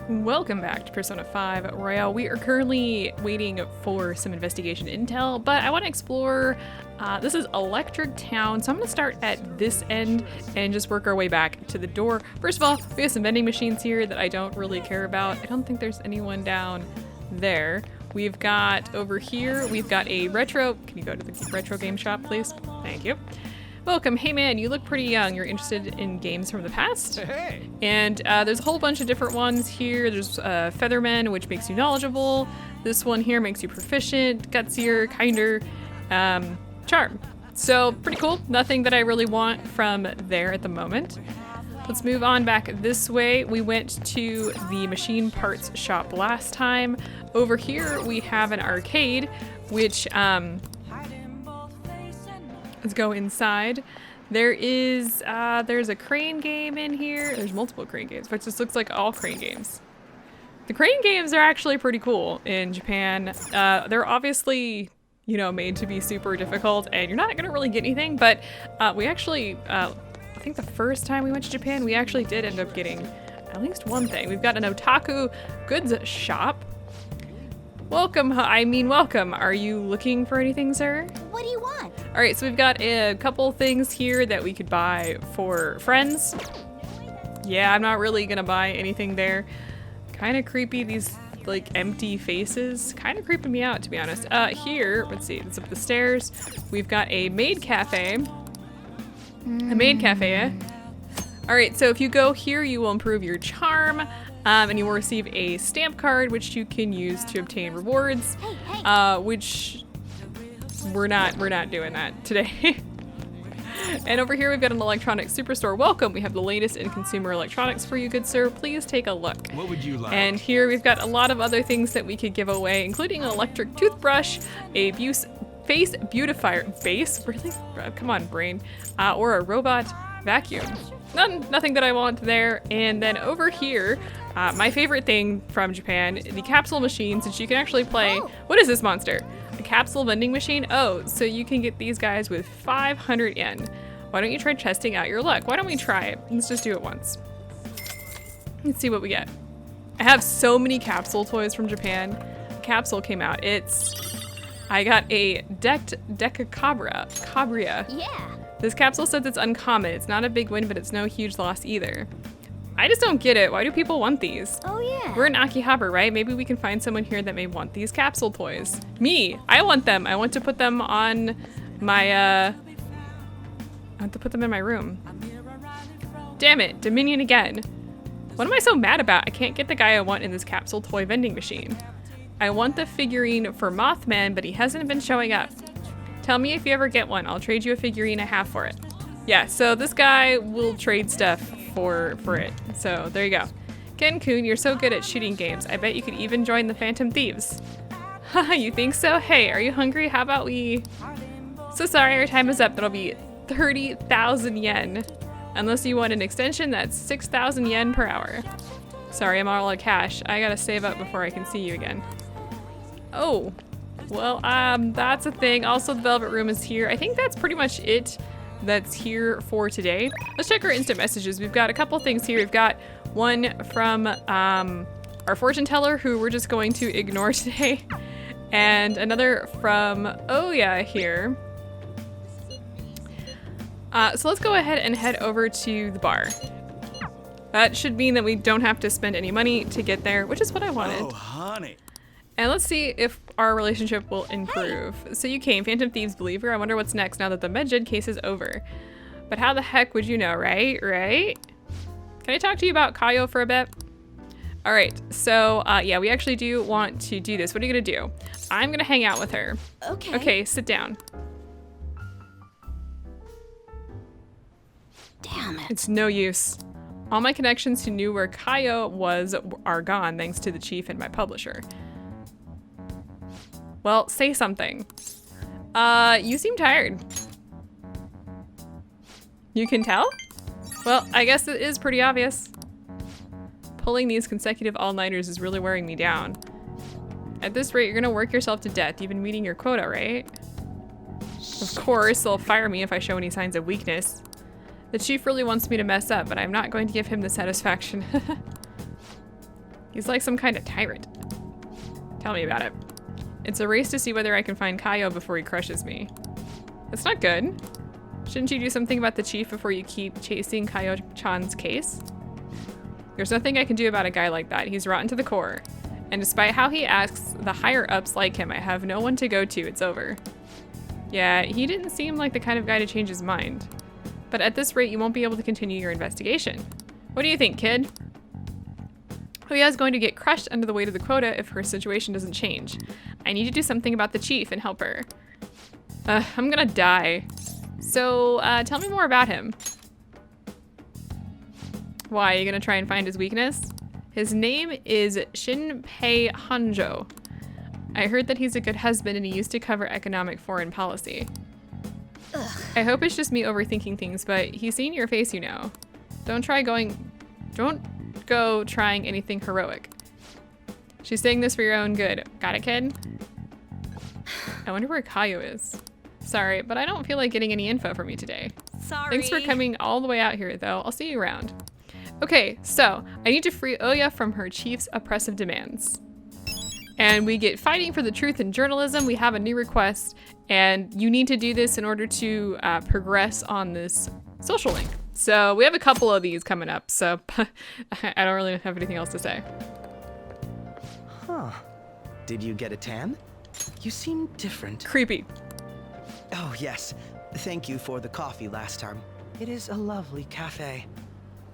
Welcome back to Persona 5 Royale. We are currently waiting for some investigation intel, but I want to explore, this is Electric Town, so I'm going to start at this end and just work our way back to the door. First of all, we have some vending machines here that I don't really care about. I don't think there's anyone down there. We've got over here, we've got a retro, can you go to the retro game shop, please? Thank you. Welcome. Hey man, you look pretty young. You're interested in games from the past? Hey. And there's a whole bunch of different ones here. There's Featherman, which makes you knowledgeable. This one here makes you proficient, gutsier, kinder, charm. So pretty cool. Nothing that I really want from there at the moment. Let's move on back this way. We went to the machine parts shop last time. Over here we have an arcade, which let's go inside. There's a crane game in here. There's multiple crane games, but it just looks like all crane games. The crane games are actually pretty cool in Japan. They're obviously, you know, made to be super difficult and you're not gonna really get anything, but we actually, I think the first time we went to Japan, we actually did end up getting at least one thing. We've got an otaku goods shop. Welcome, welcome. Are you looking for anything, sir? What do you want? All right, so we've got a couple things here that we could buy for friends. Yeah, I'm not really gonna buy anything there. Kind of creepy, these like empty faces. Kind of creeping me out, to be honest. Here, let's see, it's up the stairs. We've got a maid cafe. A maid cafe. All right, so if you go here, you will improve your charm. And you will receive a stamp card, which you can use to obtain rewards, which we're not doing that today. And over here, we've got an electronics superstore. Welcome. We have the latest in consumer electronics for you, good sir. Please take a look. What would you like? And here we've got a lot of other things that we could give away, including an electric toothbrush, a face beautifier, base, really? Come on, brain, or a robot vacuum. Nothing that I want there. And then over here, my favorite thing from Japan, the capsule machine, since you can actually play, what is this monster? A capsule vending machine? Oh, so you can get these guys with 500 yen. Why don't you try testing out your luck? Why don't we try it? Let's just do it once. Let's see what we get. I have so many capsule toys from Japan. Capsule came out. I got a Akihabara. Yeah. This capsule says it's uncommon. It's not a big win, but it's no huge loss either. I just don't get it. Why do people want these? Oh yeah. We're in Akihabara, right? Maybe we can find someone here that may want these capsule toys. Me, I want them. I want to put them on my, I want to put them in my room. Damn it, Dominion again. What am I so mad about? I can't get the guy I want in this capsule toy vending machine. I want the figurine for Mothman, but he hasn't been showing up. Tell me if you ever get one. I'll trade you a figurine I have for it. Yeah, so this guy will trade stuff for it. So there you go. Ken-kun, you're so good at shooting games. I bet you could even join the Phantom Thieves. Haha, you think so? Hey, are you hungry? How about we... So sorry, our time is up. That'll be 30,000 yen. Unless you want an extension, that's 6,000 yen per hour. Sorry, I'm all out of cash. I gotta save up before I can see you again. Oh, well, that's a thing. Also, the Velvet Room is here. I think that's pretty much it that's here for today. Let's check our instant messages. We've got a couple things here. We've got one from our fortune teller, who we're just going to ignore today, and another from Oya here. So let's go ahead and head over to the bar. That should mean that we don't have to spend any money to get there, which is what I wanted. Oh, honey. And let's see if our relationship will improve. So you came, Phantom Thieves believer. I wonder what's next now that the Medjed case is over. But how the heck would you know, right? Right? Can I talk to you about Kayo for a bit? All right, so yeah, we actually do want to do this. What are you gonna do? I'm gonna hang out with her. Okay. Okay, sit down. Damn it. It's no use. All my connections who knew where Kayo was are gone thanks to the chief and my publisher. Well, say something. You seem tired. You can tell? Well, I guess it is pretty obvious. Pulling these consecutive all-nighters is really wearing me down. At this rate, you're gonna work yourself to death. You've been meeting your quota, right? Of course, they'll fire me if I show any signs of weakness. The chief really wants me to mess up, but I'm not going to give him the satisfaction. He's like some kind of tyrant. Tell me about it. It's a race to see whether I can find Kaio before he crushes me. That's not good. Shouldn't you do something about the chief before you keep chasing Kaio-chan's case? There's nothing I can do about a guy like that. He's rotten to the core. And despite how he asks the higher-ups like him, I have no one to go to. It's over. Yeah, he didn't seem like the kind of guy to change his mind. But at this rate, you won't be able to continue your investigation. What do you think, kid? Huya is going to get crushed under the weight of the quota if her situation doesn't change. I need to do something about the chief and help her. I'm gonna die. So, tell me more about him. Why, are you gonna try and find his weakness? His name is Shinpei Hanjo. I heard that he's a good husband and he used to cover economic foreign policy. Ugh. I hope it's just me overthinking things, but he's seen your face, you know. Don't go trying anything heroic. She's saying this for your own good. Got it, kid? I wonder where Kaio is. Sorry, but I don't feel like getting any info from you today. Sorry. Thanks for coming all the way out here, though. I'll see you around. Okay, so I need to free Oya from her chief's oppressive demands. And we get fighting for the truth in journalism. We have a new request, and you need to do this in order to progress on this social link. So we have a couple of these coming up, so I don't really have anything else to say. Huh. Did you get a tan? You seem different. Creepy. Oh, yes. Thank you for the coffee last time. It is a lovely cafe.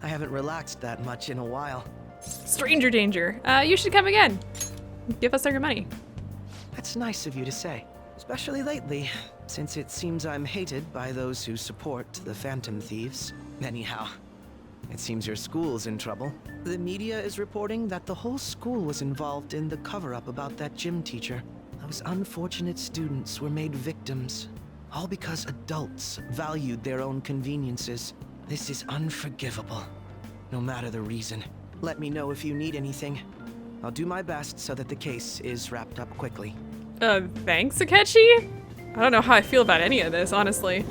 I haven't relaxed that much in a while. Stranger danger. You should come again. Give us our money. That's nice of you to say, especially lately, since it seems I'm hated by those who support the Phantom Thieves. Anyhow, it seems your school's in trouble. The media is reporting that the whole school was involved in the cover-up about that gym teacher. Those unfortunate students were made victims, all because adults valued their own conveniences. This is unforgivable, no matter the reason. Let me know if you need anything. I'll do my best so that the case is wrapped up quickly. Thanks, Akechi? I don't know how I feel about any of this, honestly.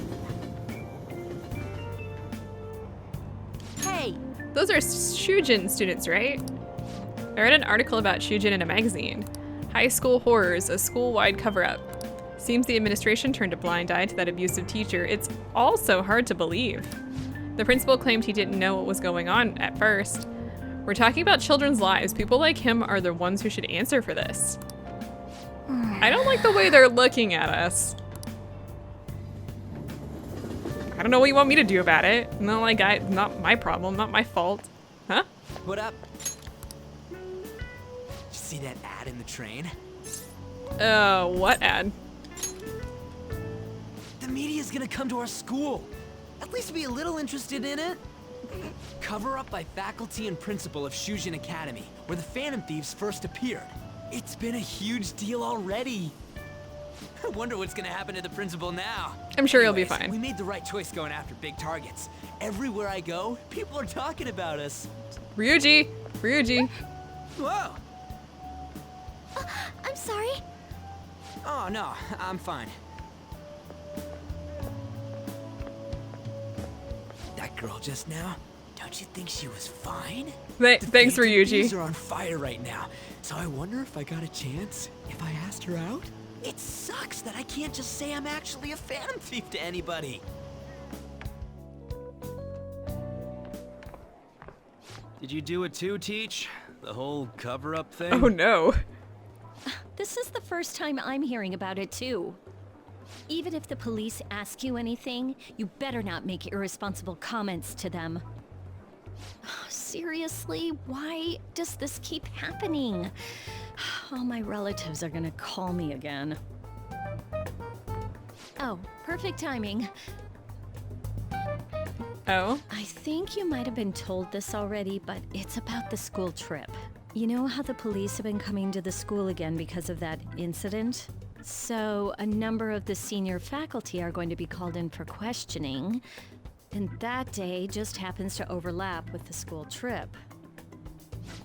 Hey. Those are Shujin students, right? I read an article about Shujin in a magazine. High school horrors, a school-wide cover-up. Seems the administration turned a blind eye to that abusive teacher. It's also hard to believe. The principal claimed he didn't know what was going on at first. We're talking about children's lives. People like him are the ones who should answer for this. I don't like the way they're looking at us. I don't know what you want me to do about it. Not like not my problem, not my fault. Huh? What up? Did you see that ad in the train? What ad? The media's gonna come to our school. At least be a little interested in it. Cover up by faculty and principal of Shujin Academy, where the Phantom Thieves first appeared. It's been a huge deal already. I wonder what's gonna happen to the principal now. I'm sure he'll be Anyways, fine. We made the right choice going after big targets. Everywhere I go, people are talking about us. Ryuji! Whoa! I'm sorry. Oh no, I'm fine. That girl just now, don't you think she was fine? Thanks, The Ryuji. thieves are on fire right now, so I wonder if I got a chance if I asked her out. It sucks that I can't just say I'm actually a Phantom Thief to anybody. Did you do it too, Teach? The whole cover-up thing? Oh no. This is the first time I'm hearing about it too. Even if the police ask you anything, you better not make irresponsible comments to them. Seriously, why does this keep happening? All my relatives are gonna call me again. Oh, perfect timing. Oh? I think you might have been told this already, but it's about the school trip. You know how the police have been coming to the school again because of that incident? So, a number of the senior faculty are going to be called in for questioning, and that day just happens to overlap with the school trip.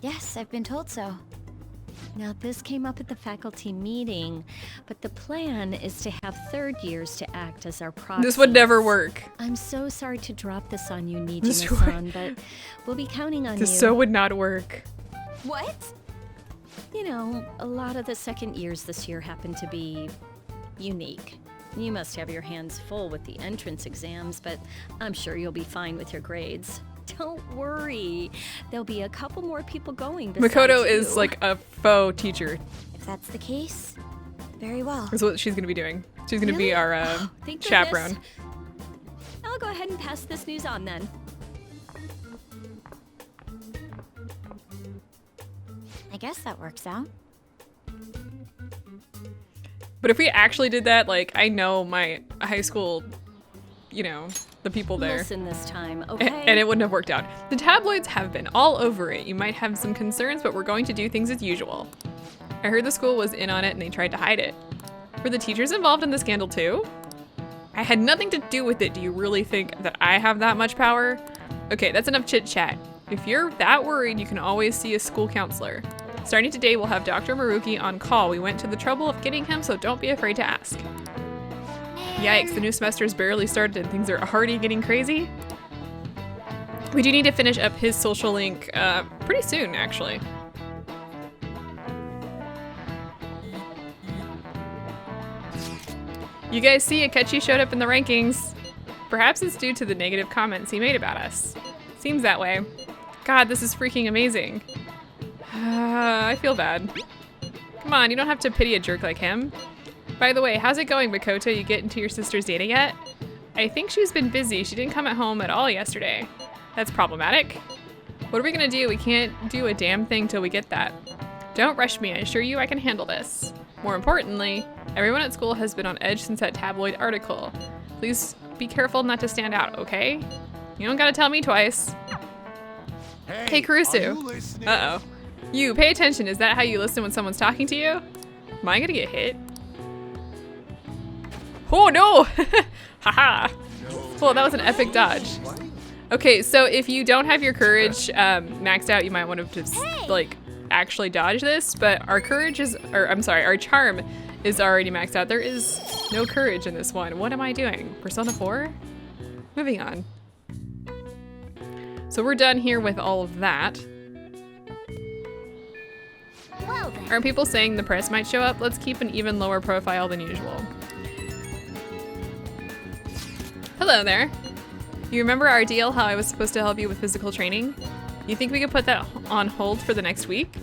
Yes, I've been told so. Now, this came up at the faculty meeting, but the plan is to have third years to act as our proxies. This would never work. I'm so sorry to drop this on you, This Nijima-san, but we'll be counting on you. This so would not work. What? You know, a lot of the second years this year happen to be unique. You must have your hands full with the entrance exams, but I'm sure you'll be fine with your grades. Don't worry. There'll be a couple more people going besides Makoto you. is like a faux teacher. If that's the case, very well. Is what she's gonna be doing. She's gonna be Really? our Thank chaperone. goodness. I'll go ahead and pass this news on then. I guess that works out. But if we actually did that, like, I know my high school, you know, the people there. Listen this time, okay? And it wouldn't have worked out. The tabloids have been all over it. You might have some concerns, but we're going to do things as usual. I heard the school was in on it and they tried to hide it. Were the teachers involved in the scandal too? I had nothing to do with it. Do you really think that I have that much power? Okay, that's enough chit chat. If you're that worried, you can always see a school counselor. Starting today, we'll have Dr. Maruki on call. We went to the trouble of getting him, so don't be afraid to ask. Yikes, the new semester's barely started and things are already getting crazy. We do need to finish up his social link pretty soon, actually. You guys see Akechi showed up in the rankings. Perhaps it's due to the negative comments he made about us. Seems that way. God, this is freaking amazing. I feel bad. Come on, you don't have to pity a jerk like him. By the way, how's it going, Makoto? You get into your sister's data yet? I think she's been busy. She didn't come at home at all yesterday. That's problematic. What are we gonna do? We can't do a damn thing till we get that. Don't rush me. I assure you I can handle this. More importantly, everyone at school has been on edge since that tabloid article. Please be careful not to stand out, okay? You don't gotta tell me twice. Hey, Kurusu. Uh-oh. You, pay attention. Is that how you listen when someone's talking to you? Am I gonna get hit? Oh no! Haha! Well, that was an epic dodge. Okay, so if you don't have your courage maxed out, you might want to just like actually dodge this, but our courage is, or I'm sorry, our charm is already maxed out. There is no courage in this one. What am I doing? Persona 4? Moving on. So we're done here with all of that. Well then. Aren't people saying the press might show up? Let's keep an even lower profile than usual. Hello there. You remember our deal, how I was supposed to help you with physical training? You think we could put that on hold for the next week?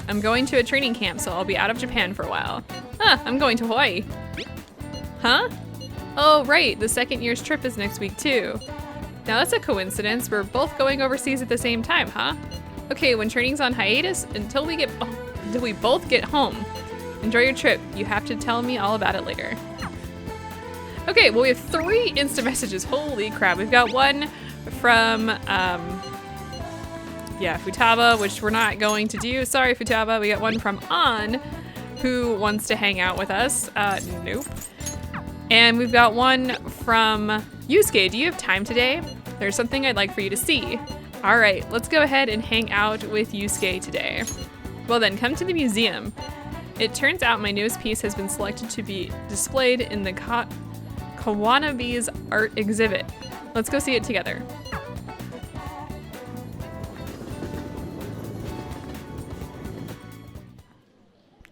I'm going to a training camp, so I'll be out of Japan for a while. Huh, I'm going to Hawaii. Huh? Oh, right, the second year's trip is next week too. Now that's a coincidence. We're both going overseas at the same time, huh? Okay, when training's on hiatus, until we both get home. Enjoy your trip. You have to tell me all about it later. Okay, well we have 3 instant messages. Holy crap. We've got one from, Futaba, which we're not going to do. Sorry, Futaba. We got one from An, who wants to hang out with us. Nope. And we've got one from Yusuke. Do you have time today? There's something I'd like for you to see. All right, let's go ahead and hang out with Yusuke today. Well then, come to the museum. It turns out my newest piece has been selected to be displayed in the Kawanabe's art exhibit. Let's go see it together.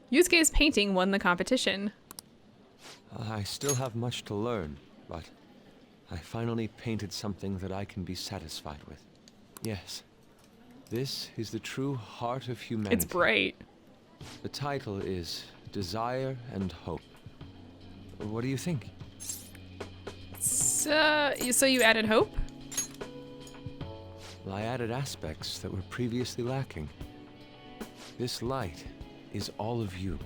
Yusuke's painting won the competition. I still have much to learn, but I finally painted something that I can be satisfied with. Yes, this is the true heart of humanity. It's bright. The title is Desire and Hope. What do you think? So you added hope? Well, I added aspects that were previously lacking. This light is all of you.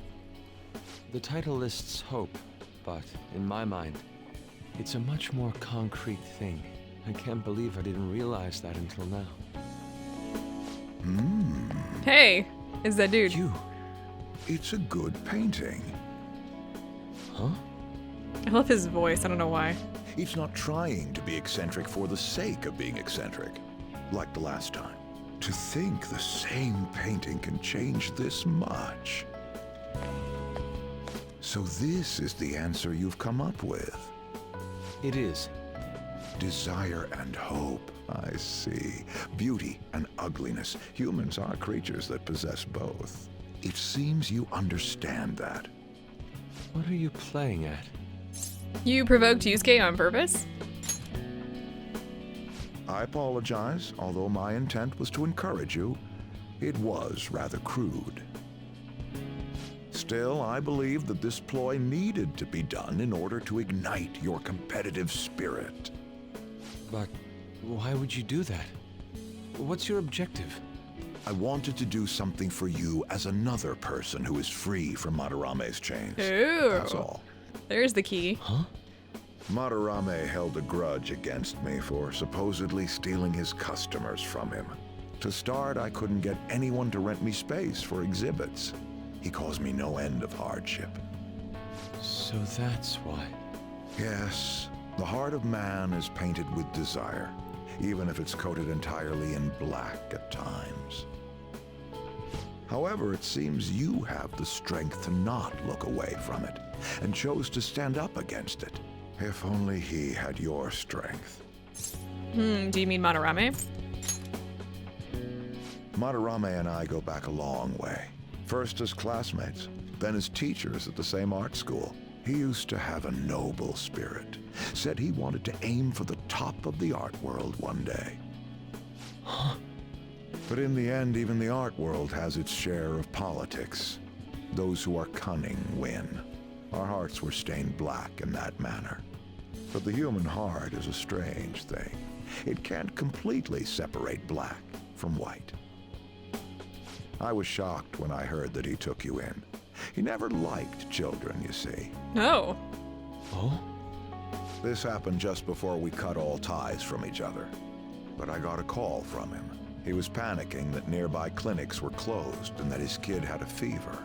The title lists hope, but in my mind, it's a much more concrete thing. I can't believe I didn't realize that until now. Hey, is that dude? It's a good painting. Huh? I love his voice. I don't know why. It's not trying to be eccentric for the sake of being eccentric, like the last time. To think the same painting can change this much. So this is the answer you've come up with. It is. desire and hope. I see. Beauty and ugliness. Humans are creatures that possess both. It seems you understand that. What are you playing at? You provoked Yusuke on purpose? I apologize, although my intent was to encourage you. It was rather crude. Still, I believe that this ploy needed to be done in order to ignite your competitive spirit. But why would you do that? What's your objective? I wanted to do something for you as another person who is free from Madarame's chains. Ooh. That's all. There's the key. Huh? Madarame held a grudge against me for supposedly stealing his customers from him. To start, I couldn't get anyone to rent me space for exhibits. He caused me no end of hardship. So that's why. Yes, the heart of man is painted with desire, even if it's coated entirely in black at times. However, it seems you have the strength to not look away from it, and chose to stand up against it. If only he had your strength. Do you mean Madarame? Madarame and I go back a long way. First as classmates, then as teachers at the same art school. He used to have a noble spirit. Said he wanted to aim for the top of the art world one day. Huh? But in the end, even the art world has its share of politics. Those who are cunning win. Our hearts were stained black in that manner. But the human heart is a strange thing. It can't completely separate black from white. I was shocked when I heard that he took you in. He never liked children, you see. No. Oh? This happened just before we cut all ties from each other. But I got a call from him. He was panicking that nearby clinics were closed and that his kid had a fever.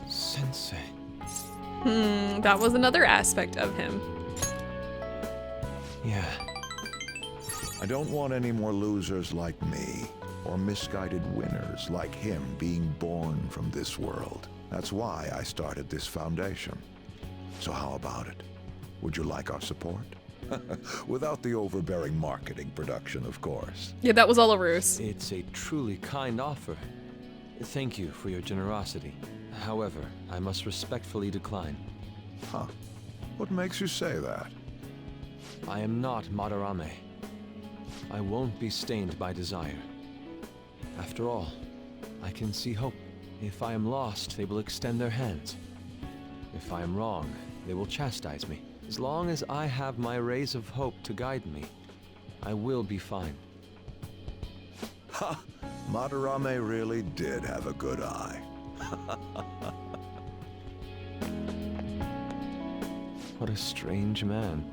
Sensei. That was another aspect of him. Yeah. I don't want any more losers like me, or misguided winners like him being born from this world. That's why I started this foundation. So how about it? Would you like our support? Without the overbearing marketing production, of course. Yeah, that was all a ruse. It's a truly kind offer. Thank you for your generosity. However, I must respectfully decline. Huh. What makes you say that? I am not Madarame. I won't be stained by desire. After all, I can see hope. If I am lost, they will extend their hands. If I am wrong, they will chastise me. As long as I have my rays of hope to guide me, I will be fine. Ha! Madarame really did have a good eye. What a strange man.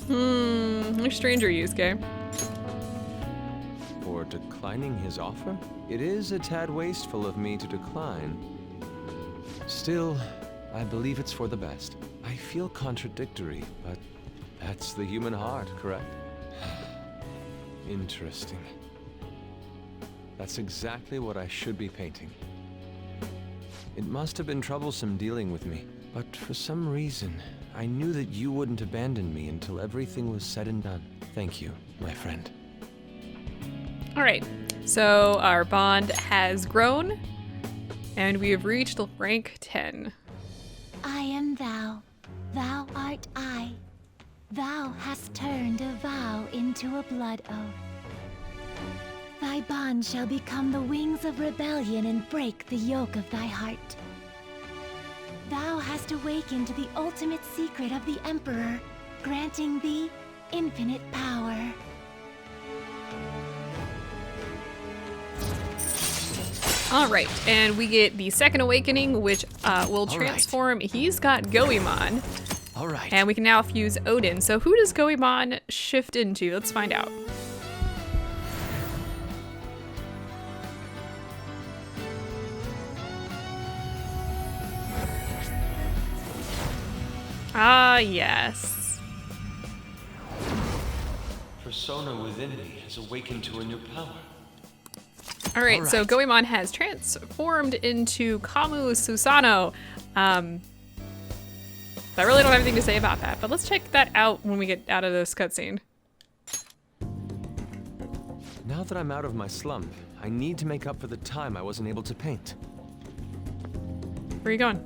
You're stranger, Yusuke. For declining his offer? It is a tad wasteful of me to decline. Still, I believe it's for the best. I feel contradictory, but that's the human heart, correct? Interesting. That's exactly what I should be painting. It must have been troublesome dealing with me, but for some reason, I knew that you wouldn't abandon me until everything was said and done. Thank you, my friend. All right, so our bond has grown, and we have reached rank 10. I am thou, thou art I. Thou hast turned a vow into a blood oath. Thy bond shall become the wings of rebellion and break the yoke of thy heart. Thou hast awakened the ultimate secret of the Emperor, granting thee infinite power. All right, and we get the second awakening, which will transform. He's got Goemon. All right. And we can now fuse Odin. So who does Goemon shift into? Let's find out. Ah, yes. Persona within me has awakened to a new power. All right, so Goemon has transformed into Kamu Susano. I really don't have anything to say about that, but let's check that out when we get out of this cutscene. Now that I'm out of my slump, I need to make up for the time I wasn't able to paint. Where are you going?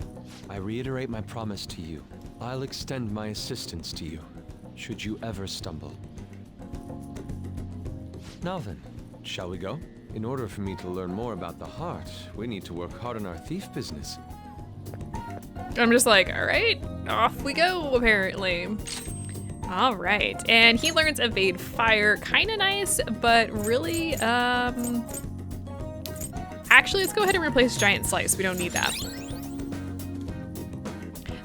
I reiterate my promise to you. I'll extend my assistance to you, should you ever stumble. Now then, shall we go? In order for me to learn more about the heart, we need to work hard on our thief business. I'm just like, all right, off we go, apparently. All right, and he learns evade fire, kind of nice, but really, actually, let's go ahead and replace giant slice. We don't need that.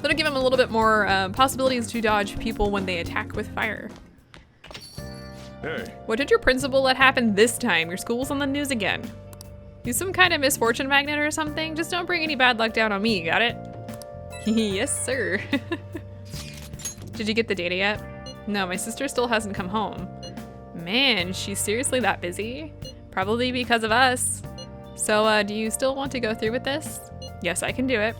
That'll give him a little bit more possibilities to dodge people when they attack with fire. Hey, What did your principal let happen this time? Your school's on the news again. You some kind of misfortune magnet or something? Just don't bring any bad luck down on me, got it? Yes, sir. Did you get the data yet? No, my sister still hasn't come home. Man, she's seriously that busy? Probably because of us. So, do you still want to go through with this? Yes, I can do it.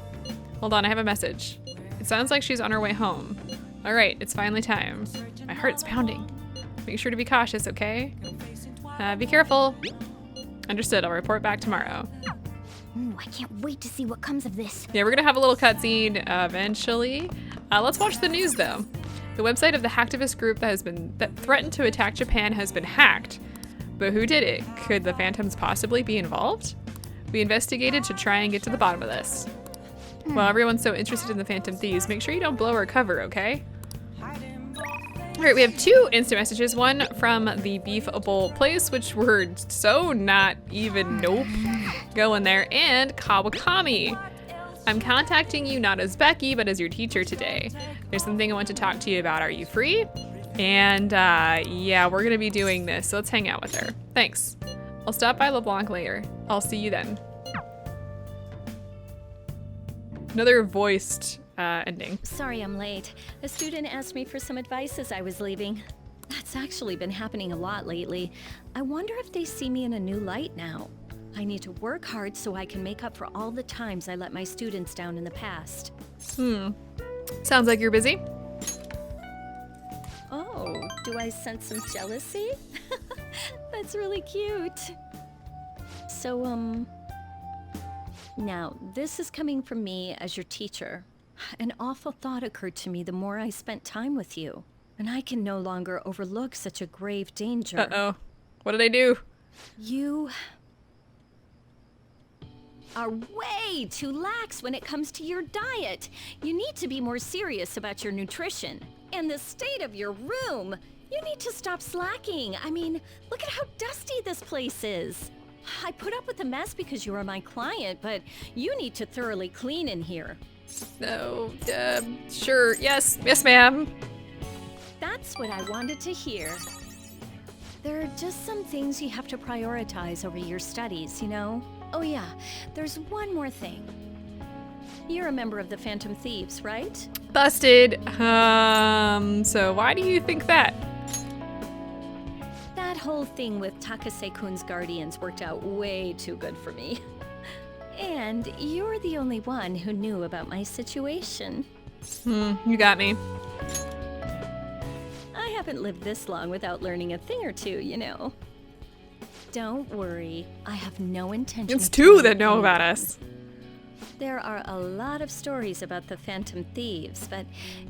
Hold on, I have a message. It sounds like she's on her way home. All right, it's finally time. My heart's pounding. Make sure to be cautious, okay? Be careful. Understood, I'll report back tomorrow. Ooh, I can't wait to see what comes of this. Yeah, we're gonna have a little cutscene eventually. Let's watch the news though. The website of the hacktivist group that threatened to attack Japan has been hacked. But who did it? Could the Phantoms possibly be involved? We investigated to try and get to the bottom of this. While everyone's so interested in the Phantom Thieves, make sure you don't blow our cover, okay? All right, we have 2 instant messages. One from the Beef Bowl place, which we're so not even, nope, going there. And Kawakami. I'm contacting you not as Becky, but as your teacher today. There's something I want to talk to you about. Are you free? And yeah, we're gonna be doing this, so let's hang out with her. Thanks. I'll stop by LeBlanc later. I'll see you then. Another voiced ending. Sorry I'm late. A student asked me for some advice as I was leaving. That's actually been happening a lot lately. I wonder if they see me in a new light now. I need to work hard so I can make up for all the times I let my students down in the past. Sounds like you're busy. Oh, do I sense some jealousy? That's really cute. So, now, this is coming from me as your teacher. An awful thought occurred to me the more I spent time with you, and I can no longer overlook such a grave danger. Uh-oh. What did I do? You are way too lax when it comes to your diet. You need to be more serious about your nutrition. And the state of your room. You need to stop slacking. I mean, look at how dusty this place is. I put up with the mess because you are my client, but you need to thoroughly clean in here. No, sure. Yes, ma'am. That's what I wanted to hear. There are just some things you have to prioritize over your studies, you know? Oh yeah, there's one more thing. You're a member of the Phantom Thieves, right? Busted. So why do you think that? That whole thing with Takase-kun's guardians worked out way too good for me. And you're the only one who knew about my situation. You got me. I haven't lived this long without learning a thing or two, you know. Don't worry, I have no intention It's of 2 telling that know anyone. about us. There are a lot of stories about the Phantom Thieves, but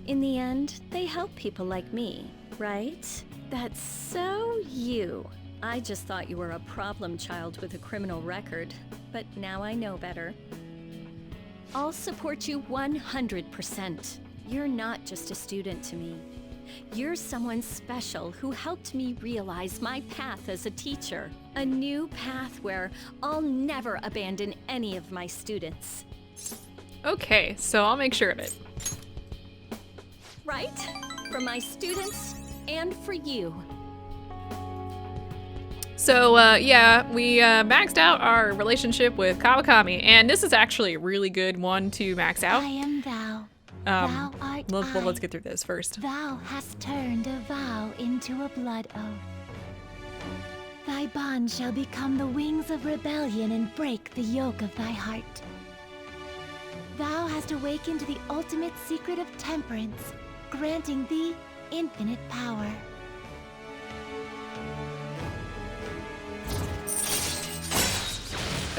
in the end, they help people like me, right? That's so you. I just thought you were a problem child with a criminal record, but now I know better. I'll support you 100%. You're not just a student to me. You're someone special who helped me realize my path as a teacher. A new path where I'll never abandon any of my students. Okay, so I'll make sure of it. Right? For my students and for you. So, yeah, we maxed out our relationship with Kawakami, and this is actually a really good one to max out. I am thou. Thou art I. Let's get through this first. Thou hast turned a vow into a blood oath. Thy bond shall become the wings of rebellion and break the yoke of thy heart. Thou hast awakened the ultimate secret of temperance, granting thee infinite power.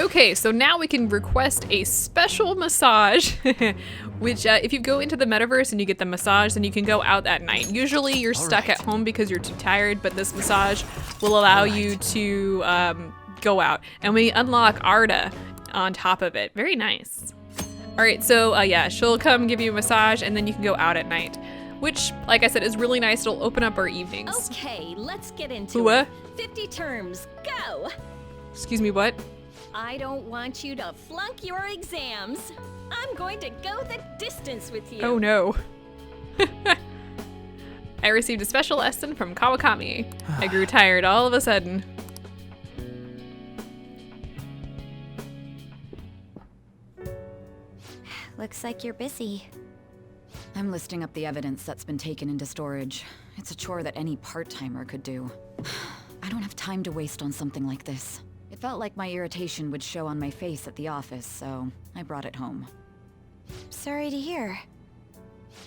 Okay, so now we can request a special massage, which if you go into the metaverse and you get the massage, then you can go out at night. Usually you're stuck at home because you're too tired, but this massage will allow you to go out. And we unlock Arda on top of it. Very nice. All right, so yeah, she'll come give you a massage and then you can go out at night, which, like I said, is really nice. It'll open up our evenings. Okay, let's get into What? it. 50 terms, go! Excuse me, what? I don't want you to flunk your exams. I'm going to go the distance with you. Oh no. I received a special lesson from Kawakami. I grew tired all of a sudden. Looks like you're busy. I'm listing up the evidence that's been taken into storage. It's a chore that any part-timer could do. I don't have time to waste on something like this. It felt like my irritation would show on my face at the office, so I brought it home. Sorry to hear.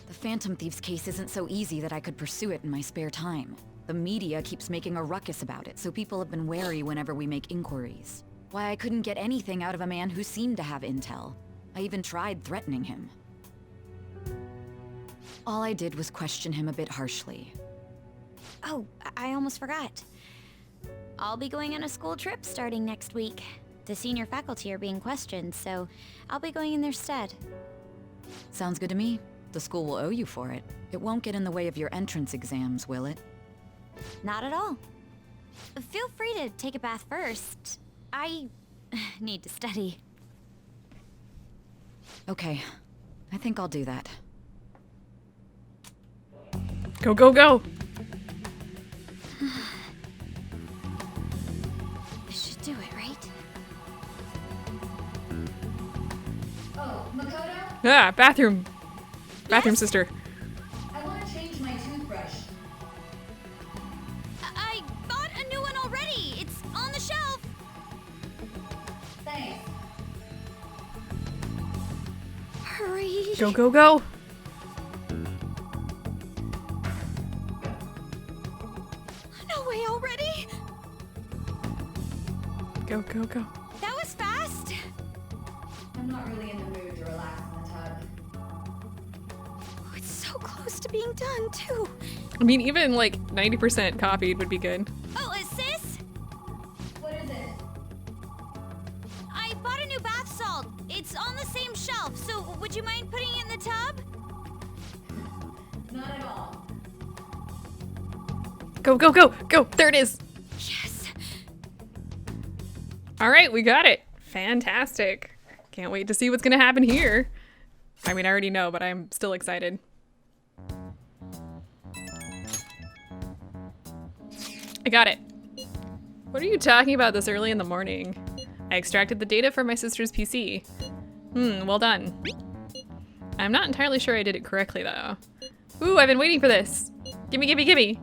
The Phantom Thieves case isn't so easy that I could pursue it in my spare time. The media keeps making a ruckus about it, so people have been wary whenever we make inquiries. Why I couldn't get anything out of a man who seemed to have intel. I even tried threatening him. All I did was question him a bit harshly. Oh, I almost forgot. I'll be going on a school trip starting next week. The senior faculty are being questioned, so I'll be going in their stead. Sounds good to me. The school will owe you for it. It won't get in the way of your entrance exams, will it? Not at all. Feel free to take a bath first. I need to study. Okay, I think I'll do that. Go, go, go! This should do it, right? Oh, Makoto? Ah, bathroom. Bathroom Yes? sister. I want to change my toothbrush. I bought a new one already. It's on the shelf. Thanks. Hurry. Go, go, go! No way already. Go, go, go. That was fast. I'm not really in the mood to relax in the tub. Oh, it's so close to being done, too. I mean, even like 90% copied would be good. Oh, sis? What is it? I bought a new bath salt. It's on the same shelf, so would you mind putting it in the tub? Not at all. Go, go, go, go! There it is! Yes. All right, we got it. Fantastic. Can't wait to see what's gonna happen here. I mean, I already know, but I'm still excited. I got it. What are you talking about this early in the morning? I extracted the data from my sister's PC. Well done. I'm not entirely sure I did it correctly though. Ooh, I've been waiting for this. Gimme, gimme, gimme.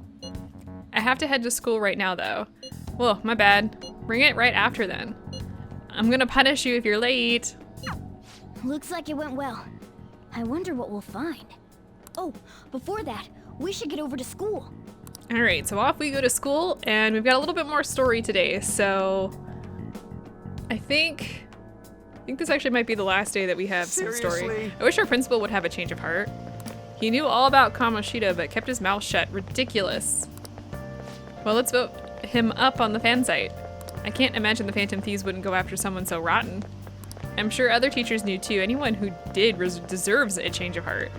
I have to head to school right now though. Whoa, my bad. Bring it right after then. I'm gonna punish you if you're late. Looks like it went well. I wonder what we'll find. Oh, before that, we should get over to school. All right, so off we go to school, and we've got a little bit more story today. So I think this actually might be the last day that we have some story. Seriously? I wish our principal would have a change of heart. He knew all about Kamoshida, but kept his mouth shut. Ridiculous. Well, let's vote him up on the fan site. I can't imagine the Phantom Thieves wouldn't go after someone so rotten. I'm sure other teachers knew too. Anyone who did deserves a change of heart.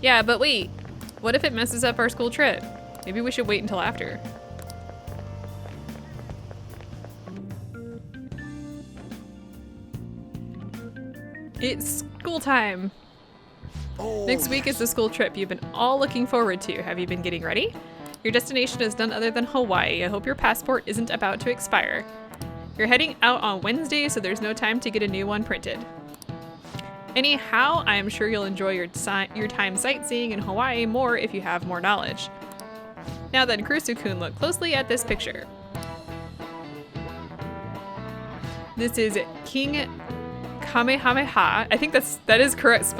Yeah, but wait. What if it messes up our school trip? Maybe we should wait until after. It's school time. Next week is the school trip you've been all looking forward to. Have you been getting ready? Your destination is none other than Hawaii. I hope your passport isn't about to expire. You're heading out on Wednesday, so there's no time to get a new one printed. Anyhow, I am sure you'll enjoy your time sightseeing in Hawaii more if you have more knowledge. Now then, Kurusu-kun, look closely at this picture. This is King Kamehameha. I think that is correct,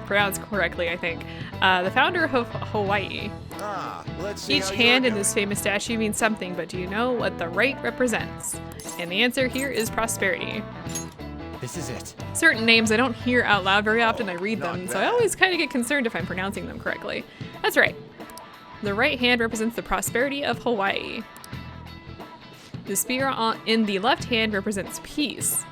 pronounced correctly, I think. The founder of Hawaii. Let's see Each how hand you're in this famous statue means something, but do you know what the right represents? And the answer here is prosperity. This is it. Certain names I don't hear out loud very often, I read Not them, so I bad. always kind of get concerned if I'm pronouncing them correctly. That's right. The right hand represents the prosperity of Hawaii. The spear in the left hand represents peace.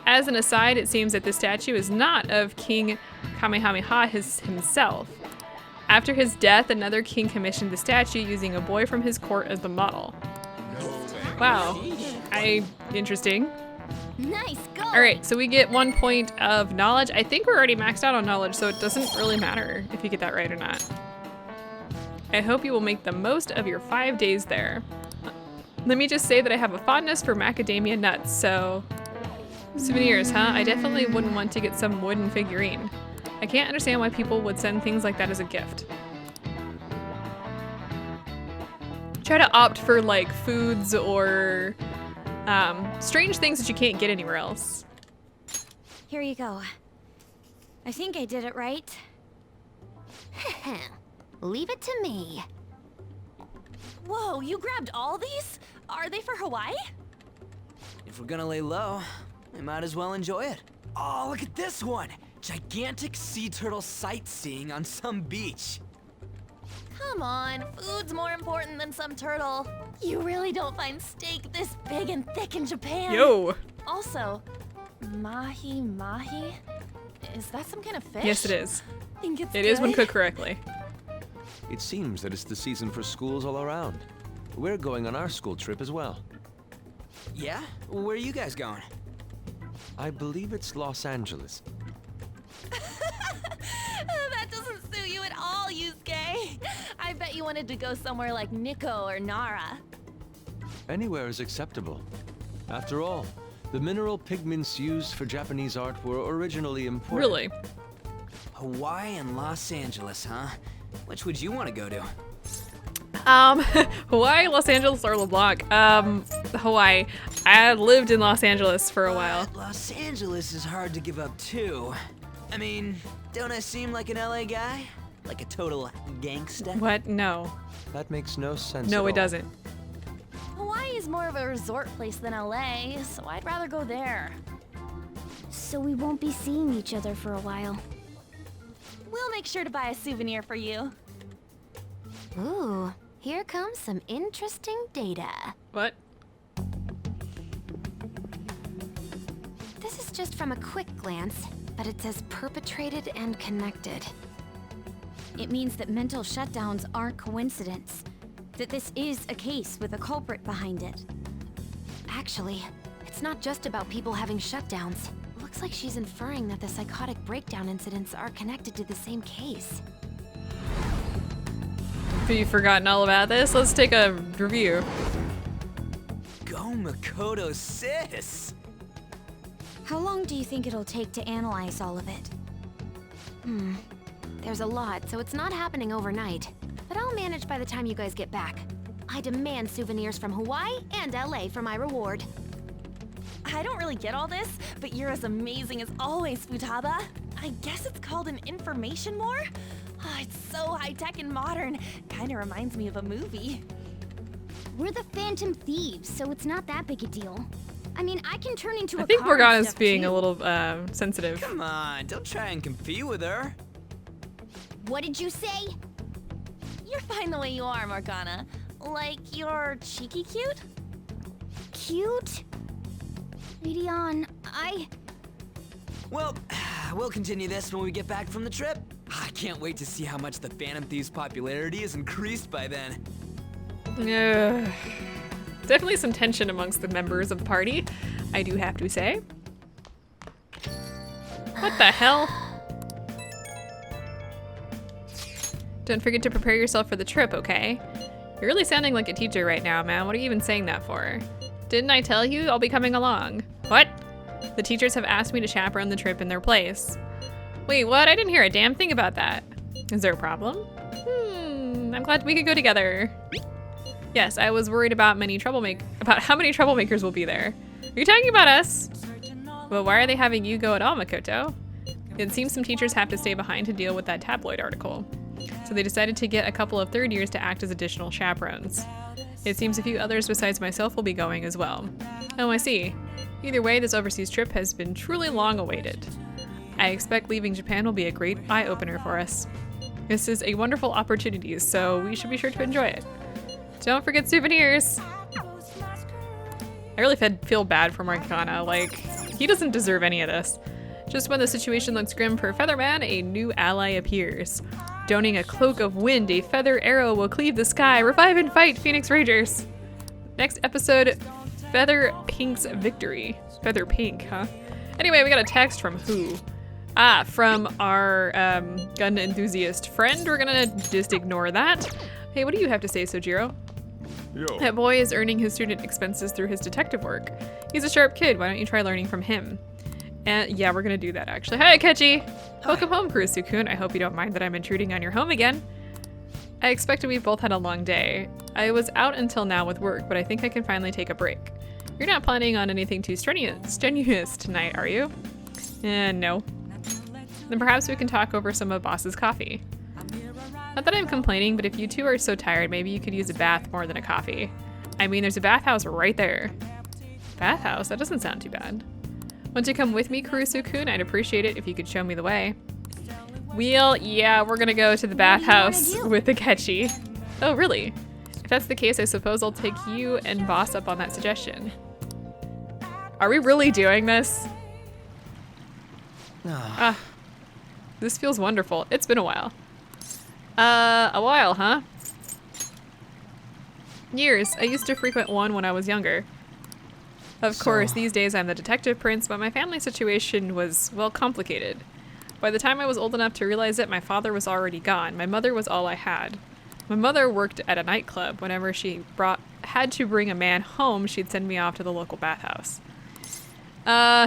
As an aside, it seems that this statue is not of King Kamehameha himself. After his death, another king commissioned the statue using a boy from his court as the model. Wow. Interesting. Nice go. All right, so we get 1 point of knowledge. I think we're already maxed out on knowledge, so it doesn't really matter if you get that right or not. I hope you will make the most of your 5 days there. Let me just say that I have a fondness for macadamia nuts, so... Souvenirs, huh? I definitely wouldn't want to get some wooden figurine. I can't understand why people would send things like that as a gift. Try to opt for like foods or strange things that you can't get anywhere else. Here you go. I think I did it right. Leave it to me. Whoa, you grabbed all these? Are they for Hawaii? If we're gonna lay low, we might as well enjoy it. Oh, look at this one! Gigantic sea turtle sightseeing on some beach. Come on, food's more important than some turtle. You really don't find steak this big and thick in Japan. Yo! Also, mahi? Is that some kind of fish? Yes, it is. Think it's It is when good? cooked correctly. It seems that it's the season for schools all around. We're going on our school trip as well. Yeah? Where are you guys going? I believe it's Los Angeles. That doesn't suit you at all, Yusuke. I bet you wanted to go somewhere like Nikko or Nara. Anywhere is acceptable. After all, the mineral pigments used for Japanese art were originally imported. Really? Hawaii and Los Angeles, huh? Which would you want to go to? Hawaii, Los Angeles, or LeBlanc? Hawaii. I lived in Los Angeles for a while. But Los Angeles is hard to give up too. I mean, don't I seem like an LA guy? Like a total gangsta? What? No. That makes no sense No, at it all. doesn't. Hawaii is more of a resort place than LA, so I'd rather go there. So we won't be seeing each other for a while. We'll make sure to buy a souvenir for you. Ooh, here comes some interesting data. What? This is just from a quick glance, but it says perpetrated and connected. It means that mental shutdowns aren't coincidence. That this is a case with a culprit behind it. Actually, it's not just about people having shutdowns. Looks like she's inferring that the psychotic breakdown incidents are connected to the same case. Have you forgotten all about this? Let's take a review. Go Makoto sis! How long do you think it'll take to analyze all of it? There's a lot, so it's not happening overnight. But I'll manage by the time you guys get back. I demand souvenirs from Hawaii and LA for my reward. I don't really get all this, but you're as amazing as always, Futaba. I guess it's called an information war? Oh, it's so high-tech and modern. Kinda reminds me of a movie. We're the Phantom Thieves, so it's not that big a deal. I mean, I can turn into I a think car and Morgana's stuff, being too. a little sensitive. Come on, don't try and compete with her. What did you say? You're fine the way you are, Morgana. Like, you're cheeky cute? Cute? Ridion, Well, we'll continue this when we get back from the trip. I can't wait to see how much the Phantom Thieves' popularity is increased by then. Yeah. Definitely some tension amongst the members of the party, I do have to say. What the hell? Don't forget to prepare yourself for the trip, okay? You're really sounding like a teacher right now, man. What are you even saying that for? Didn't I tell you I'll be coming along? What? The teachers have asked me to chaperone the trip in their place. Wait, what? I didn't hear a damn thing about that. Is there a problem? I'm glad we could go together. Yes, I was worried about how many troublemakers will be there. Are you talking about us? Well, why are they having you go at all, Makoto? It seems some teachers have to stay behind to deal with that tabloid article. So they decided to get a couple of third years to act as additional chaperones. It seems a few others besides myself will be going as well. Oh, I see. Either way, this overseas trip has been truly long awaited. I expect leaving Japan will be a great eye-opener for us. This is a wonderful opportunity, so we should be sure to enjoy it. Don't forget souvenirs! I really feel bad for Morgana, like, he doesn't deserve any of this. Just when the situation looks grim for Featherman, a new ally appears. Donning a cloak of wind, a feather arrow will cleave the sky. Revive and fight, Phoenix Rangers! Next episode, Feather Pink's victory. Feather Pink, huh? Anyway, we got a text from who? Ah, from our gun enthusiast friend. We're gonna just ignore that. Hey, what do you have to say, Sojiro? Yo. That boy is earning his student expenses through his detective work. He's a sharp kid. Why don't you try learning from him? And yeah, we're gonna do that actually. Hi, Akechi! Welcome home, Kurusu-kun. I hope you don't mind that I'm intruding on your home again. I expected we've both had a long day. I was out until now with work, but I think I can finally take a break. You're not planning on anything too strenuous tonight, are you? No. Then perhaps we can talk over some of Boss's coffee. Not that I'm complaining, but if you two are so tired, maybe you could use a bath more than a coffee. I mean, there's a bathhouse right there. Bathhouse? That doesn't sound too bad. Want to come with me, Kurusu-kun? I'd appreciate it if you could show me the way. Yeah, we're gonna go to the bathhouse with Akechi. Oh, really? If that's the case, I suppose I'll take you and Boss up on that suggestion. Are we really doing this? Ah, this feels wonderful. It's been a while. A while, huh? Years. I used to frequent one when I was younger. Of course, these days I'm the detective prince, but my family situation was, well, complicated. By the time I was old enough to realize it, my father was already gone. My mother was all I had. My mother worked at a nightclub. Whenever she had to bring a man home, she'd send me off to the local bathhouse.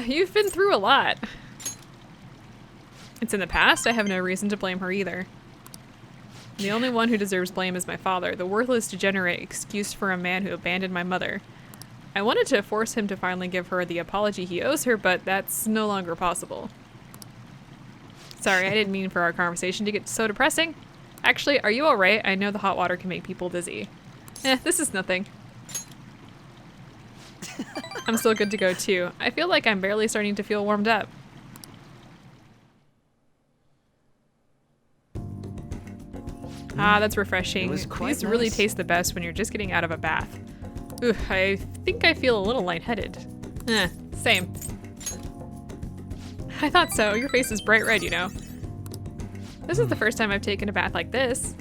You've been through a lot. It's in the past. I have no reason to blame her either. The only one who deserves blame is my father, the worthless degenerate excuse for a man who abandoned my mother. I wanted to force him to finally give her the apology he owes her, but that's no longer possible. Sorry, I didn't mean for our conversation to get so depressing. Actually, are you alright? I know the hot water can make people dizzy. This is nothing. I'm still good to go too. I feel like I'm barely starting to feel warmed up. Ah, that's refreshing. These really taste the best when you're just getting out of a bath. Ooh, I think I feel a little lightheaded. Same. I thought so. Your face is bright red, you know. This is the first time I've taken a bath like this.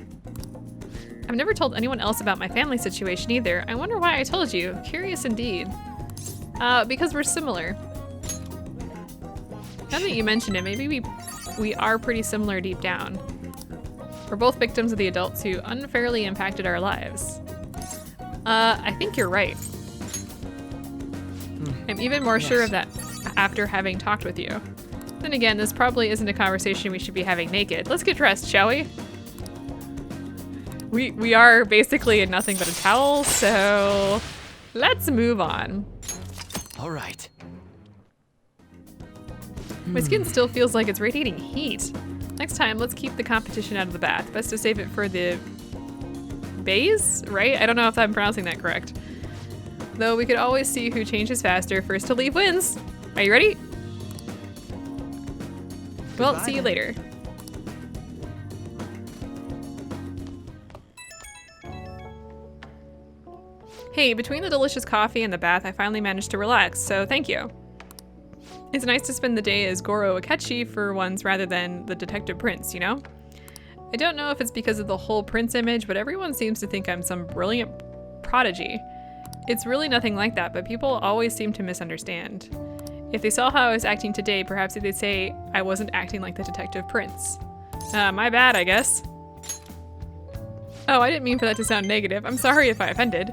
I've never told anyone else about my family situation either. I wonder why I told you. Curious indeed. Because we're similar. Now that you mention it, maybe we are pretty similar deep down. We're both victims of the adults who unfairly impacted our lives. I think you're right. I'm even more sure of that after having talked with you. Then again, this probably isn't a conversation we should be having naked. Let's get dressed, shall we? We are basically in nothing but a towel, so let's move on. All right. My skin still feels like it's radiating heat. Next time, let's keep the competition out of the bath. Best to save it for the bays, right? I don't know if I'm pronouncing that correct. Though we could always see who changes faster. First to leave wins. Are you ready? Well, see you later. Hey, between the delicious coffee and the bath, I finally managed to relax, so thank you. It's nice to spend the day as Goro Akechi for once rather than the detective prince, you know? I don't know if it's because of the whole prince image, but everyone seems to think I'm some brilliant prodigy. It's really nothing like that, but people always seem to misunderstand. If they saw how I was acting today, perhaps they'd say I wasn't acting like the detective prince. My bad, I guess. Oh, I didn't mean for that to sound negative. I'm sorry if I offended.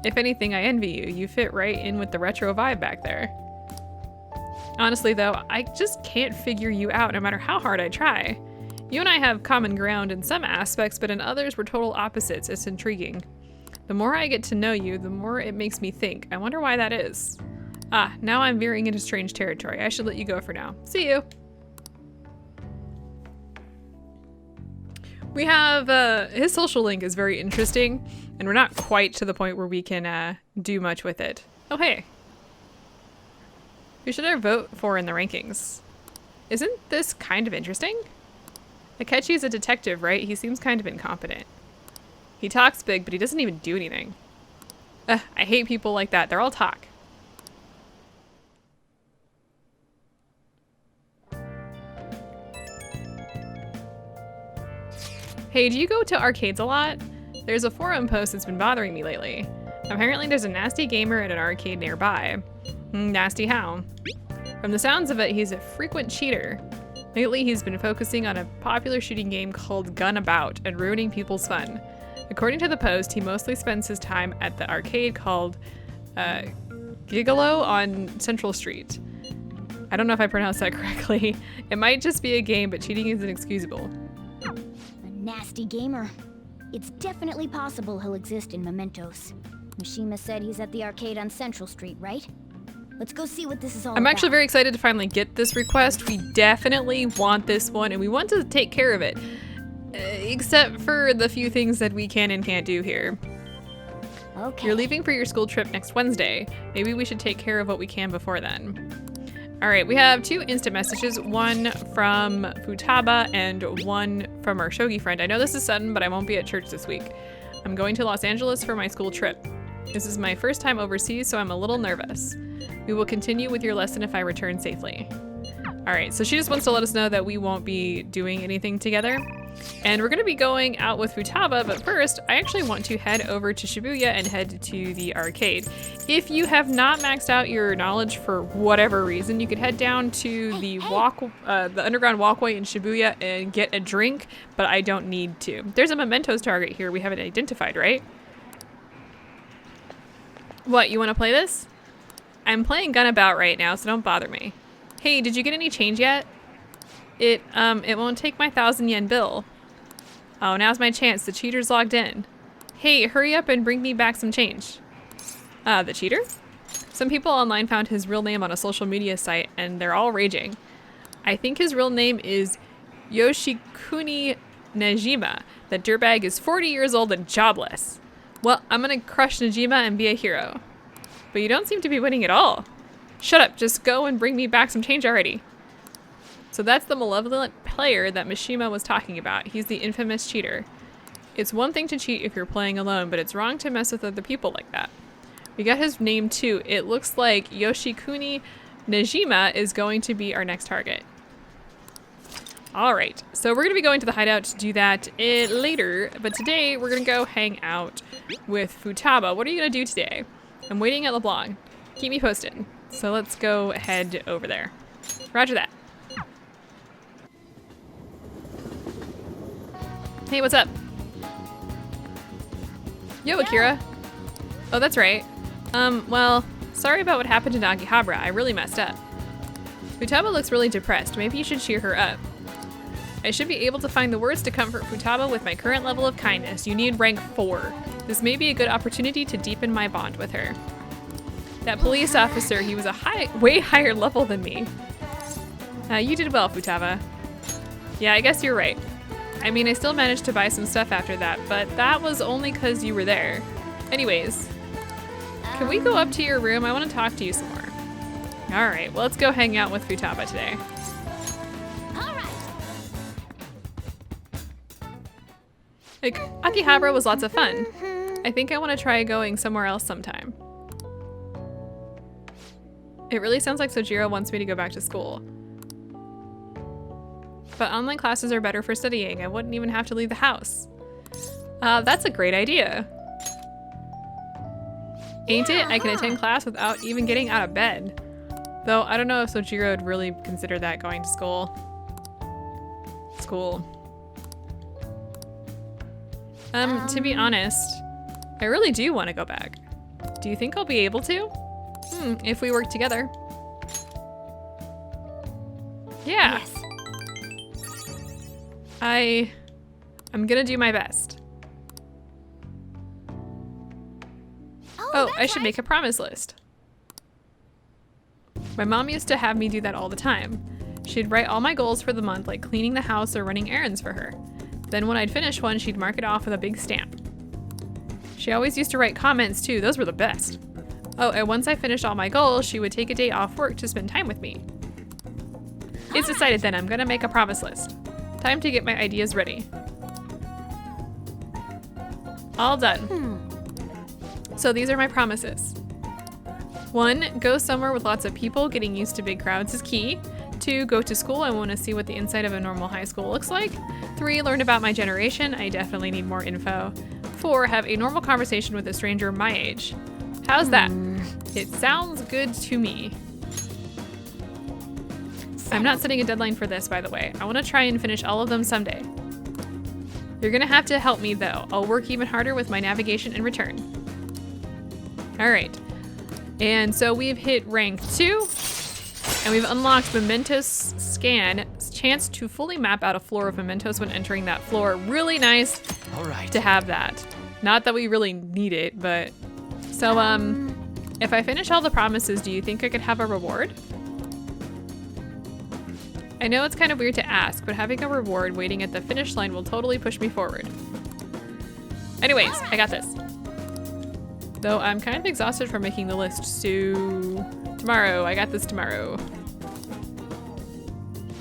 If anything, I envy you. You fit right in with the retro vibe back there. Honestly though, I just can't figure you out no matter how hard I try. You and I have common ground in some aspects, but in others we're total opposites. It's intriguing. The more I get to know you, the more it makes me think. I wonder why that is. Ah, now I'm veering into strange territory. I should let you go for now. See you. We have, his social link is very interesting, and we're not quite to the point where we can, do much with it. Oh, hey. Who should I vote for in the rankings? Isn't this kind of interesting? Akechi's a detective, right? He seems kind of incompetent. He talks big, but he doesn't even do anything. Ugh, I hate people like that. They're all talk. Hey, do you go to arcades a lot? There's a forum post that's been bothering me lately. Apparently there's a nasty gamer at an arcade nearby. Nasty how? From the sounds of it, he's a frequent cheater. Lately he's been focusing on a popular shooting game called Gun About and ruining people's fun. According to the post, he mostly spends his time at the arcade called Gigolo on Central Street. I don't know if I pronounced that correctly. It might just be a game, but cheating is inexcusable. Nasty gamer. It's definitely possible he'll exist in Mementos. Mishima said he's at the arcade on Central Street, right? Let's go see what this is all about. I'm actually very excited to finally get this request. We definitely want this one, and we want to take care of it. Except for the few things that we can and can't do here. Okay. You're leaving for your school trip next Wednesday. Maybe we should take care of what we can before then. All right, we have 2 instant messages, one from Futaba and one from our shogi friend. I know this is sudden, but I won't be at church this week. I'm going to Los Angeles for my school trip. This is my first time overseas, so I'm a little nervous. We will continue with your lesson if I return safely. All right, so she just wants to let us know that we won't be doing anything together. And we're gonna be going out with Futaba, but first, I actually want to head over to Shibuya and head to the arcade. If you have not maxed out your knowledge for whatever reason, you could head down to the underground walkway in Shibuya and get a drink, but I don't need to. There's a mementos target here we haven't identified, right? What, you wanna play this? I'm playing Gun About right now, so don't bother me. Hey, did you get any change yet? It won't take my 1,000 yen bill. Oh, now's my chance. The cheater's logged in. Hey, hurry up and bring me back some change. The cheater? Some people online found his real name on a social media site, and they're all raging. I think his real name is Yoshikuni Najima. That dirtbag is 40 years old and jobless. Well, I'm gonna crush Najima and be a hero. But you don't seem to be winning at all. Shut up, just go and bring me back some change already. So that's the malevolent player that Mishima was talking about. He's the infamous cheater. It's one thing to cheat if you're playing alone, but it's wrong to mess with other people like that. We got his name too. It looks like Yoshikuni Najima is going to be our next target. All right, so we're gonna be going to the hideout to do that later, but today we're gonna go hang out with Futaba. What are you gonna do today? I'm waiting at LeBlanc. Keep me posted. So let's go head over there. Roger that. Hey, what's up? Yo, Akira. Oh, that's right. Well, sorry about what happened in Akihabara. I really messed up. Futaba looks really depressed. Maybe you should cheer her up. I should be able to find the words to comfort Futaba with my current level of kindness. You need rank 4. This may be a good opportunity to deepen my bond with her. That police officer, he was a way higher level than me. You did well, Futaba. Yeah, I guess you're right. I mean, I still managed to buy some stuff after that, but that was only because you were there. Anyways, can we go up to your room? I want to talk to you some more. All right, well, let's go hang out with Futaba today. All right. Like, Akihabara was lots of fun. I think I want to try going somewhere else sometime. It really sounds like Sojiro wants me to go back to school. But online classes are better for studying. I wouldn't even have to leave the house. That's a great idea. Ain't it? I can attend class without even getting out of bed. Though I don't know if Sojiro would really consider that going to school. To be honest, I really do want to go back. Do you think I'll be able to? If we work together. Yeah. Yes. I'm gonna do my best. Oh, I should make a promise list. My mom used to have me do that all the time. She'd write all my goals for the month, like cleaning the house or running errands for her. Then when I'd finish one, she'd mark it off with a big stamp. She always used to write comments too, those were the best. Oh, and once I finished all my goals, she would take a day off work to spend time with me. It's decided then, I'm gonna make a promise list. Time to get my ideas ready. All done. So these are my promises. 1, go somewhere with lots of people. Getting used to big crowds is key. 2, go to school. I want to see what the inside of a normal high school looks like. 3, learn about my generation. I definitely need more info. 4, have a normal conversation with a stranger my age. How's that? It sounds good to me. I'm not setting a deadline for this, by the way. I want to try and finish all of them someday. You're gonna have to help me though. I'll work even harder with my navigation in return. All right. And so we've hit rank 2, and we've unlocked Mementos Scan. Chance to fully map out a floor of mementos when entering that floor. Really nice to have that. Not that we really need it, but... So, if I finish all the promises, do you think I could have a reward? I know it's kind of weird to ask, but having a reward waiting at the finish line will totally push me forward. Anyways, I got this. Though I'm kind of exhausted from making the list, so tomorrow, I got this tomorrow.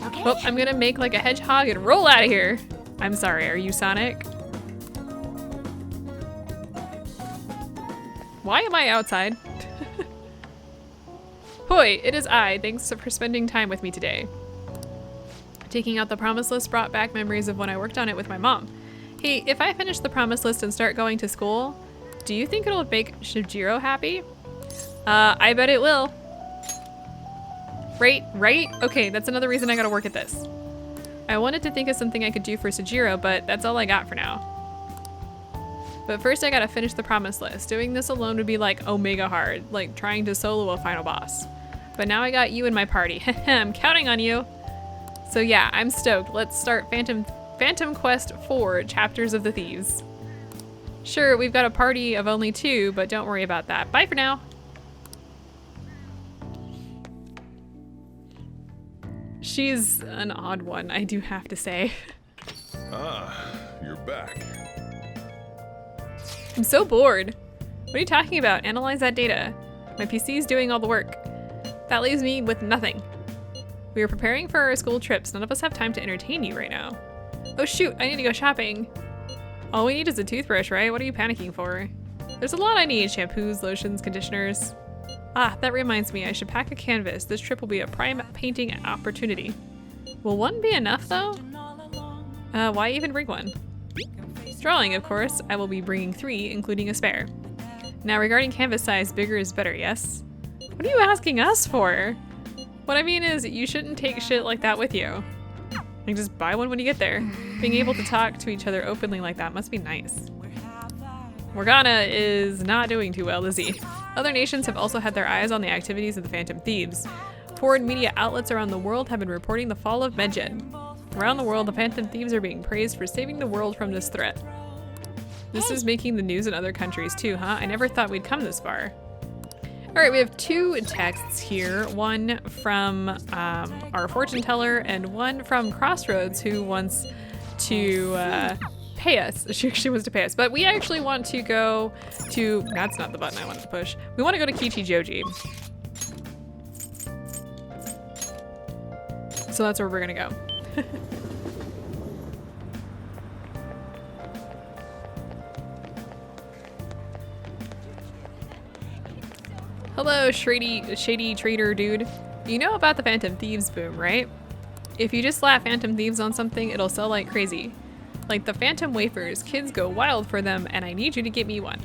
Okay. Well, I'm gonna make like a hedgehog and roll out of here. I'm sorry, are you Sonic? Why am I outside? Hoi, it is I. Thanks for spending time with me today. Taking out the promise list brought back memories of when I worked on it with my mom. Hey, if I finish the promise list and start going to school, do you think it'll make Shijiro happy? I bet it will. Right? Okay, that's another reason I gotta work at this. I wanted to think of something I could do for Shijiro, but that's all I got for now. But first I gotta finish the promise list. Doing this alone would be like omega hard, like trying to solo a final boss. But now I got you in my party. I'm counting on you. So yeah, I'm stoked. Let's start Phantom Quest 4, Chapters of the Thieves. Sure, we've got a party of only 2, but don't worry about that. Bye for now. She's an odd one, I do have to say. Ah, you're back. I'm so bored. What are you talking about? Analyze that data. My PC's doing all the work. That leaves me with nothing. We are preparing for our school trips. None of us have time to entertain you right now. Oh shoot, I need to go shopping. All we need is a toothbrush, right? What are you panicking for? There's a lot I need. Shampoos, lotions, conditioners. Ah, that reminds me, I should pack a canvas. This trip will be a prime painting opportunity. Will one be enough though? Why even bring one? Drawing, of course. I will be bringing 3, including a spare. Now regarding canvas size, bigger is better, yes? What are you asking us for? What I mean is, you shouldn't take shit like that with you. Like, just buy one when you get there. Being able to talk to each other openly like that must be nice. Morgana is not doing too well, is he? Other nations have also had their eyes on the activities of the Phantom Thieves. Foreign media outlets around the world have been reporting the fall of Medjed. Around the world, the Phantom Thieves are being praised for saving the world from this threat. This is making the news in other countries too, huh? I never thought we'd come this far. All right, we have 2 texts here. One from our fortune teller and one from Crossroads, who wants to pay us. She actually wants to pay us, but we actually want to go to, that's not the button I wanted to push. We want to go to Kichijoji. So that's where we're gonna go. Hello, shady trader dude. You know about the Phantom Thieves boom, right? If you just slap Phantom Thieves on something, it'll sell like crazy. Like the Phantom Wafers, kids go wild for them, and I need you to get me one.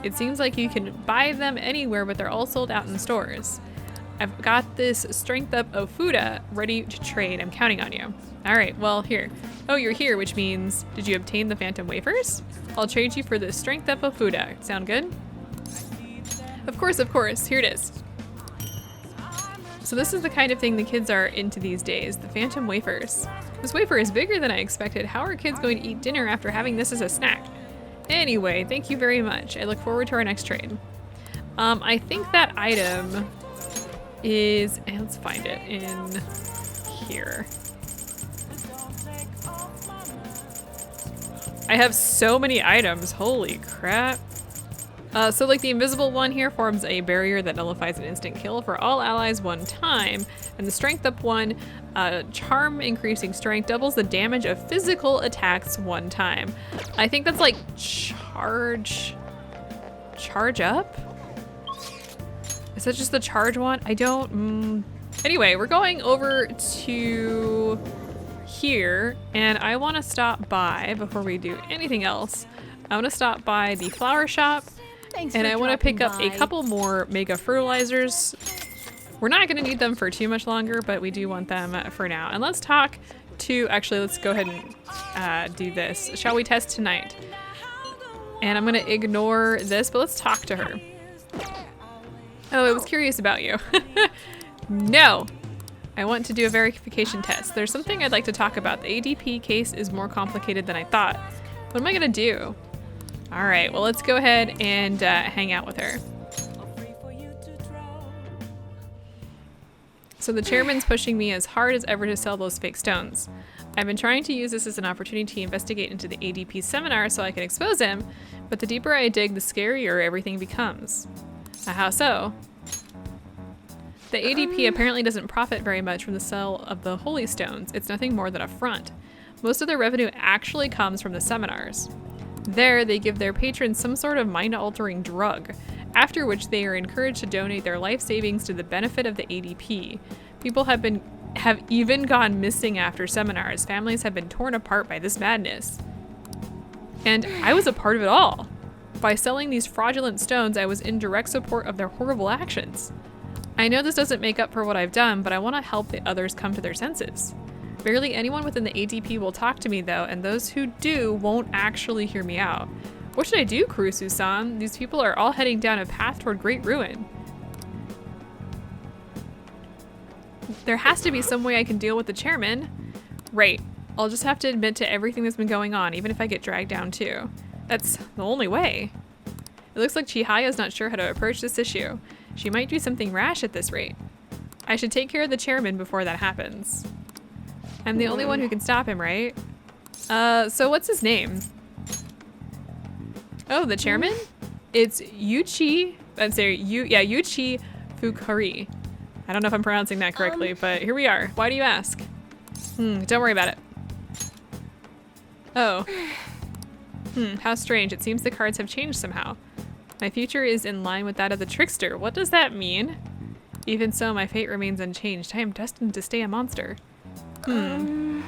It seems like you can buy them anywhere, but they're all sold out in stores. I've got this strength up of Fuda ready to trade. I'm counting on you. All right, well, here. Oh, you're here, which means, did you obtain the Phantom Wafers? I'll trade you for this strength up of Fuda. Sound good? Of course, here it is. So this is the kind of thing the kids are into these days, the Phantom Wafers. This wafer is bigger than I expected. How are kids going to eat dinner after having this as a snack? Anyway, thank you very much. I look forward to our next trade. I think that item is, and let's find it in here. I have so many items. Holy crap. So like the invisible one here forms a barrier that nullifies an instant kill for all allies one time. And the strength up one, charm increasing strength doubles the damage of physical attacks one time. I think that's like charge up? Is that just the charge one? I don't, Anyway, we're going over to here and I want to stop by before we do anything else. I want to stop by the flower shop. And I want to pick up a couple more mega fertilizers. We're not going to need them for too much longer, but we do want them for now. And let's talk to, actually, let's go ahead and do this. Shall we test tonight? And I'm going to ignore this, but let's talk to her. Oh, I was curious about you. No, I want to do a verification test. There's something I'd like to talk about. The ADP case is more complicated than I thought. What am I going to do? All right, well, let's go ahead and hang out with her. So the chairman's pushing me as hard as ever to sell those fake stones. I've been trying to use this as an opportunity to investigate into the ADP seminar so I can expose him, but the deeper I dig, the scarier everything becomes. How so? The ADP apparently doesn't profit very much from the sale of the holy stones. It's nothing more than a front. Most of their revenue actually comes from the seminars. There, they give their patrons some sort of mind-altering drug, after which they are encouraged to donate their life savings to the benefit of the ADP. People have even gone missing after seminars. Families have been torn apart by this madness. And I was a part of it all. By selling these fraudulent stones, I was in direct support of their horrible actions. I know this doesn't make up for what I've done, but I want to help the others come to their senses. Barely anyone within the ADP will talk to me though, and those who do won't actually hear me out. What should I do, Kurusu-san? These people are all heading down a path toward great ruin. There has to be some way I can deal with the chairman. Right. I'll just have to admit to everything that's been going on, even if I get dragged down too. That's the only way. It looks like Chihaya's not sure how to approach this issue. She might do something rash at this rate. I should take care of the chairman before that happens. I'm the only one who can stop him, right? So what's his name? Oh, the chairman? It's Yuichi Fukari. I don't know if I'm pronouncing that correctly, but here we are. Why do you ask? Don't worry about it. Oh. How strange. It seems the cards have changed somehow. My future is in line with that of the trickster. What does that mean? Even so, my fate remains unchanged. I am destined to stay a monster. I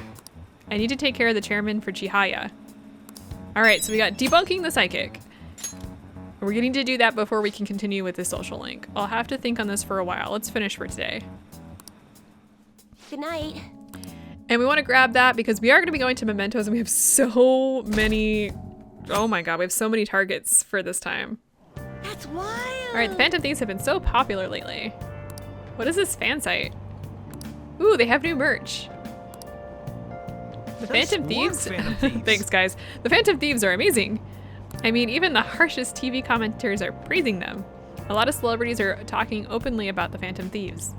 need to take care of the chairman for Chihaya. Alright, so we got debunking the psychic. We're getting to do that before we can continue with the social link. I'll have to think on this for a while. Let's finish for today. Good night. And we want to grab that because we are going to be going to mementos and we have so many... Oh my god, we have so many targets for this time. That's wild. Alright, the Phantom Thieves have been so popular lately. What is this fan site? Ooh, they have new merch. The Phantom Thieves? Thanks, guys. The Phantom Thieves are amazing. I mean, even the harshest TV commenters are praising them. A lot of celebrities are talking openly about the Phantom Thieves.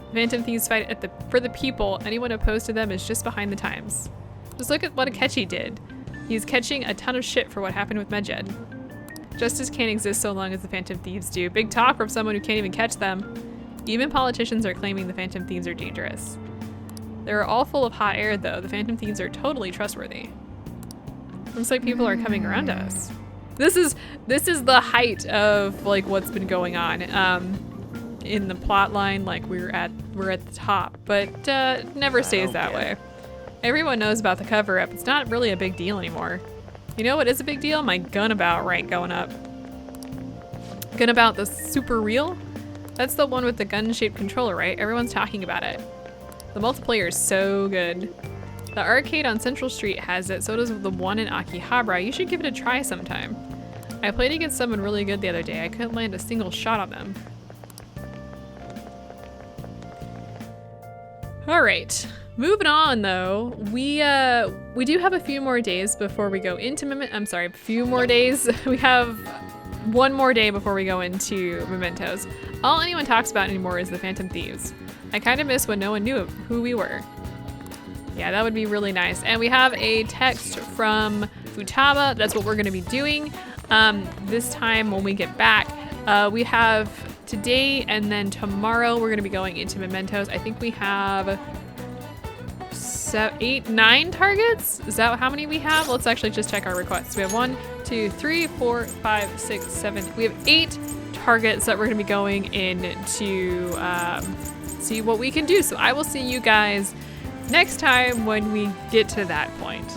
The Phantom Thieves fight for the people. Anyone opposed to them is just behind the times. Just look at what Akechi did. He's catching a ton of shit for what happened with Medjed. Justice can't exist so long as the Phantom Thieves do. Big talk from someone who can't even catch them. Even politicians are claiming the Phantom Thieves are dangerous. They're all full of hot air though. The Phantom Thieves are totally trustworthy. Looks like people are coming around to us. This is the height of like what's been going on in the plot line. Like we're at the top, but never stays that way. Everyone knows about the cover up. It's not really a big deal anymore. You know what is a big deal? My Gunabout rank going up. Gunabout the super real? That's the one with the gun-shaped controller, right? Everyone's talking about it. The multiplayer is so good. The arcade on Central Street has it, so does the one in Akihabara. You should give it a try sometime. I played against someone really good the other day. I couldn't land a single shot on them. All right, moving on though. We do have a few more days before we go into a few more days. We have one more day before we go into mementos. All anyone talks about anymore is the Phantom Thieves. I kind of miss when no one knew who we were. Yeah, that would be really nice. And we have a text from Futaba. That's what we're going to be doing this time when we get back. We have today and then tomorrow we're going to be going into Mementos. I think we have 9 targets. Is that how many we have? Let's actually just check our requests. We have 1, 2, 3, 4, 5, 6, 7. We have 8 targets that we're going to be going in to see what we can do. So I will see you guys next time when we get to that point.